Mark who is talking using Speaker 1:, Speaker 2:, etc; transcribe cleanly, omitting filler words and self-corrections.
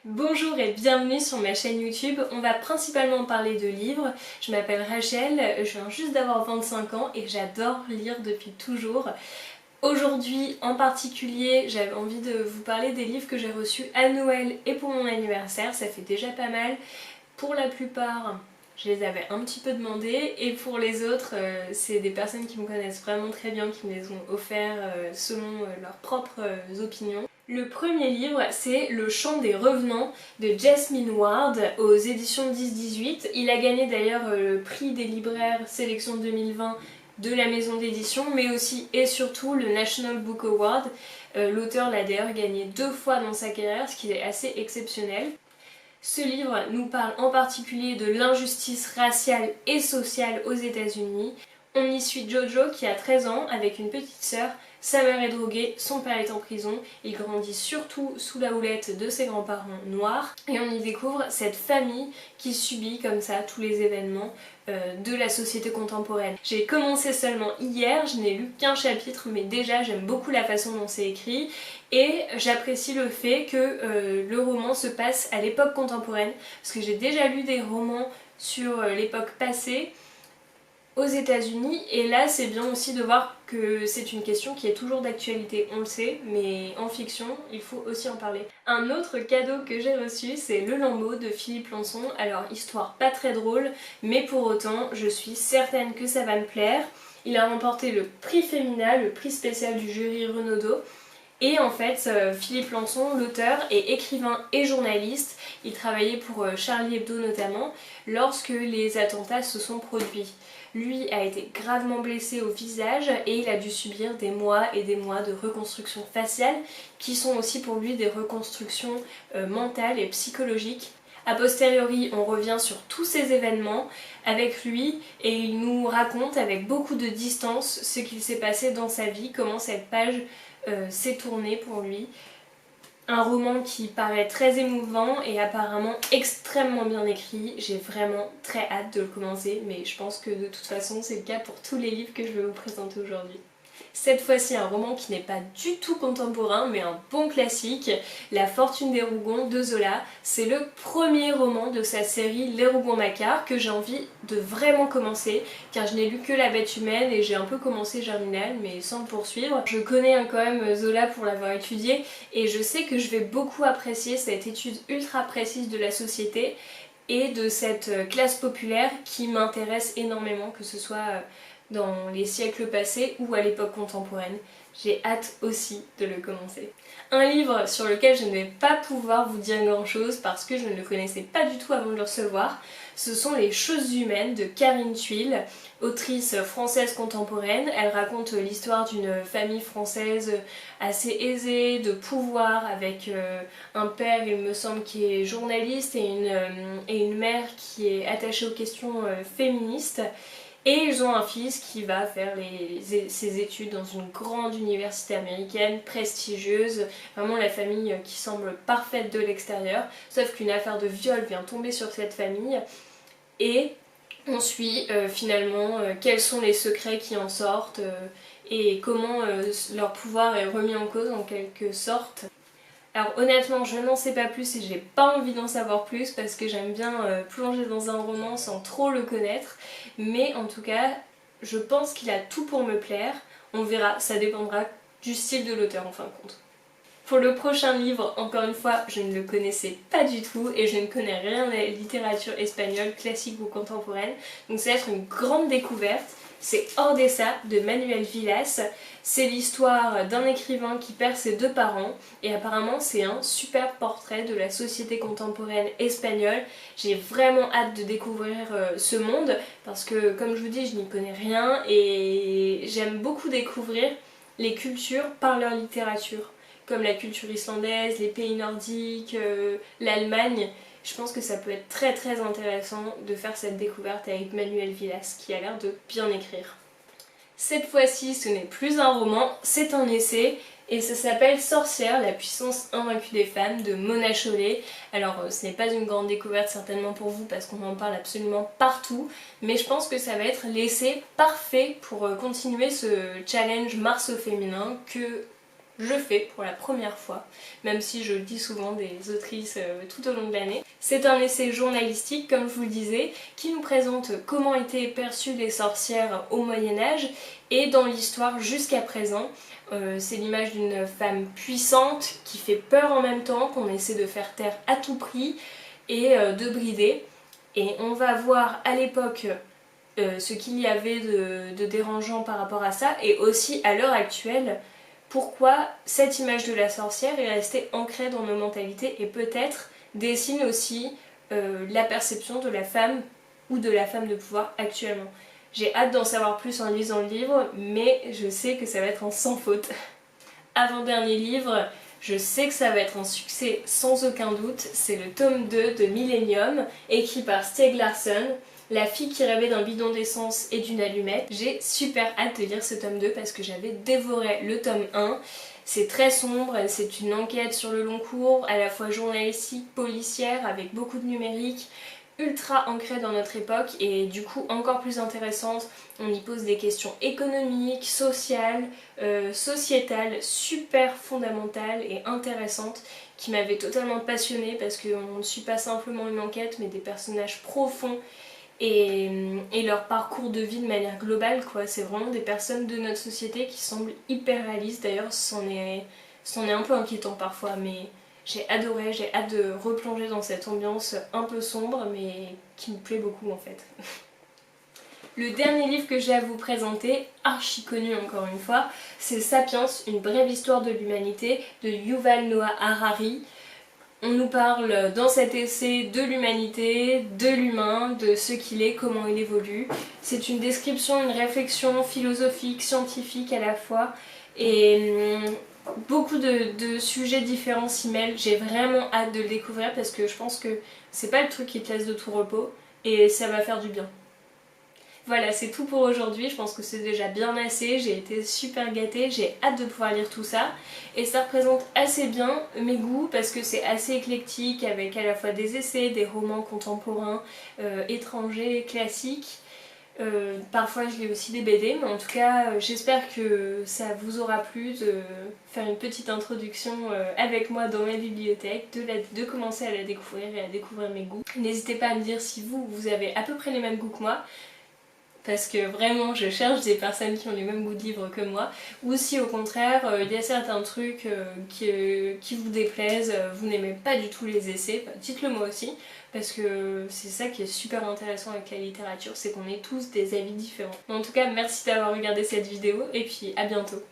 Speaker 1: Bonjour et bienvenue sur ma chaîne YouTube. On va principalement parler de livres. Je m'appelle Rachel, je viens juste d'avoir 25 ans et j'adore lire depuis toujours. Aujourd'hui en particulier, j'avais envie de vous parler des livres que j'ai reçus à Noël et pour mon anniversaire. Ça fait déjà pas mal. Pour la plupart, je les avais un petit peu demandés et pour les autres, c'est des personnes qui me connaissent vraiment très bien qui me les ont offerts selon leurs propres opinions. Le premier livre, c'est Le Chant des Revenants de Jasmine Ward aux éditions 10-18. Il a gagné d'ailleurs le prix des libraires sélection 2020 de la maison d'édition, mais aussi et surtout le National Book Award. L'auteur l'a d'ailleurs gagné 2 fois dans sa carrière, ce qui est assez exceptionnel. Ce livre nous parle en particulier de l'injustice raciale et sociale aux États-Unis. On y suit Jojo qui a 13 ans avec une petite sœur. Sa mère est droguée, son père est en prison, il grandit surtout sous la houlette de ses grands-parents noirs et on y découvre cette famille qui subit comme ça tous les événements de la société contemporaine. J'ai commencé seulement hier, je n'ai lu qu'un chapitre mais déjà j'aime beaucoup la façon dont c'est écrit et j'apprécie le fait que le roman se passe à l'époque contemporaine parce que j'ai déjà lu des romans sur l'époque passée aux États-Unis et là c'est bien aussi de voir que c'est une question qui est toujours d'actualité, on le sait, mais en fiction il faut aussi en parler. Un autre cadeau que j'ai reçu c'est Le Lambeau de Philippe Lançon. Alors histoire pas très drôle mais pour autant je suis certaine que ça va me plaire. Il a remporté le prix Femina, le prix spécial du jury Renaudot. Et en fait, Philippe Lançon, l'auteur, est écrivain et journaliste. Il travaillait pour Charlie Hebdo notamment lorsque les attentats se sont produits. Lui a été gravement blessé au visage et il a dû subir des mois et des mois de reconstruction faciale qui sont aussi pour lui des reconstructions mentales et psychologiques. A posteriori, on revient sur tous ces événements avec lui et il nous raconte avec beaucoup de distance ce qu'il s'est passé dans sa vie, comment cette page s'est tournée pour lui. Un roman qui paraît très émouvant et apparemment extrêmement bien écrit. J'ai vraiment très hâte de le commencer, mais je pense que de toute façon c'est le cas pour tous les livres que je vais vous présenter aujourd'hui. Cette fois-ci un roman qui n'est pas du tout contemporain mais un bon classique, La Fortune des Rougon de Zola. C'est le premier roman de sa série Les Rougon-Macquart que j'ai envie de vraiment commencer car je n'ai lu que La Bête humaine et j'ai un peu commencé Germinal mais sans le poursuivre. Je connais quand même Zola pour l'avoir étudié et je sais que je vais beaucoup apprécier cette étude ultra précise de la société et de cette classe populaire qui m'intéresse énormément, que ce soit dans les siècles passés ou à l'époque contemporaine. J'ai hâte aussi de le commencer. Un livre sur lequel je ne vais pas pouvoir vous dire grand chose parce que je ne le connaissais pas du tout avant de le recevoir, ce sont Les Choses humaines de Karine Thuil, autrice française contemporaine. Elle raconte l'histoire d'une famille française assez aisée, de pouvoir, avec un père, il me semble, qui est journaliste et une mère qui est attachée aux questions féministes. Et ils ont un fils qui va faire ses études dans une grande université américaine, prestigieuse, vraiment la famille qui semble parfaite de l'extérieur, sauf qu'une affaire de viol vient tomber sur cette famille et on suit finalement quels sont les secrets qui en sortent et comment leur pouvoir est remis en cause en quelque sorte. Alors honnêtement je n'en sais pas plus et j'ai pas envie d'en savoir plus parce que j'aime bien plonger dans un roman sans trop le connaître, mais en tout cas je pense qu'il a tout pour me plaire, on verra, ça dépendra du style de l'auteur en fin de compte. Pour le prochain livre, encore une fois, je ne le connaissais pas du tout et je ne connais rien de la littérature espagnole classique ou contemporaine, donc ça va être une grande découverte. C'est Ordesa de Manuel Villas. C'est l'histoire d'un écrivain qui perd ses 2 parents et apparemment c'est un super portrait de la société contemporaine espagnole. J'ai vraiment hâte de découvrir ce monde parce que comme je vous dis je n'y connais rien et j'aime beaucoup découvrir les cultures par leur littérature, comme la culture islandaise, les pays nordiques, l'Allemagne. Je pense que ça peut être très très intéressant de faire cette découverte avec Manuel Villas qui a l'air de bien écrire. Cette fois-ci ce n'est plus un roman, c'est un essai et ça s'appelle Sorcière, la puissance invaincue des femmes de Mona Chollet. Alors ce n'est pas une grande découverte certainement pour vous parce qu'on en parle absolument partout, mais je pense que ça va être l'essai parfait pour continuer ce challenge Mars au féminin que je fais pour la première fois, même si je le dis souvent des autrices tout au long de l'année. C'est un essai journalistique, comme je vous le disais, qui nous présente comment étaient perçues les sorcières au Moyen-Âge et dans l'histoire jusqu'à présent. C'est l'image d'une femme puissante qui fait peur en même temps, qu'on essaie de faire taire à tout prix et de brider. Et on va voir à l'époque ce qu'il y avait de dérangeant par rapport à ça, et aussi à l'heure actuelle, pourquoi cette image de la sorcière est restée ancrée dans nos mentalités et peut-être dessine aussi la perception de la femme ou de la femme de pouvoir actuellement. J'ai hâte d'en savoir plus en lisant le livre, mais je sais que ça va être un sans faute. Avant-dernier livre, je sais que ça va être un succès sans aucun doute, c'est le tome 2 de Millennium, écrit par Stieg Larsson, la fille qui rêvait d'un bidon d'essence et d'une allumette. J'ai super hâte de lire ce tome 2 parce que j'avais dévoré le tome 1. C'est très sombre, c'est une enquête sur le long cours, à la fois journalistique, policière, avec beaucoup de numérique, ultra ancrée dans notre époque et du coup encore plus intéressante. On y pose des questions économiques, sociales, sociétales, super fondamentales et intéressantes qui m'avaient totalement passionnée parce qu'on ne suit pas simplement une enquête mais des personnages profonds et leur parcours de vie de manière globale quoi. C'est vraiment des personnes de notre société qui semblent hyper réalistes. D'ailleurs c'en est un peu inquiétant parfois, mais j'ai adoré, j'ai hâte de replonger dans cette ambiance un peu sombre mais qui me plaît beaucoup en fait. Le dernier livre que j'ai à vous présenter, archi connu encore une fois, c'est Sapiens, une brève histoire de l'humanité de Yuval Noah Harari. On nous parle dans cet essai de l'humanité, de l'humain, de ce qu'il est, comment il évolue. C'est une description, une réflexion philosophique, scientifique à la fois et beaucoup de sujets différents s'y mêlent. J'ai vraiment hâte de le découvrir parce que je pense que c'est pas le truc qui te laisse de tout repos et ça va faire du bien. Voilà, c'est tout pour aujourd'hui, je pense que c'est déjà bien assez, j'ai été super gâtée, j'ai hâte de pouvoir lire tout ça. Et ça représente assez bien mes goûts parce que c'est assez éclectique avec à la fois des essais, des romans contemporains, étrangers, classiques. Parfois je lis aussi des BD, mais en tout cas j'espère que ça vous aura plu de faire une petite introduction avec moi dans ma bibliothèque, de commencer à la découvrir et à découvrir mes goûts. N'hésitez pas à me dire si vous avez à peu près les mêmes goûts que moi, parce que vraiment je cherche des personnes qui ont les mêmes goûts de livres que moi, ou si au contraire il y a certains trucs qui vous déplaisent, vous n'aimez pas du tout les essais, dites-le moi aussi, parce que c'est ça qui est super intéressant avec la littérature, c'est qu'on ait tous des avis différents. En tout cas merci d'avoir regardé cette vidéo et puis à bientôt.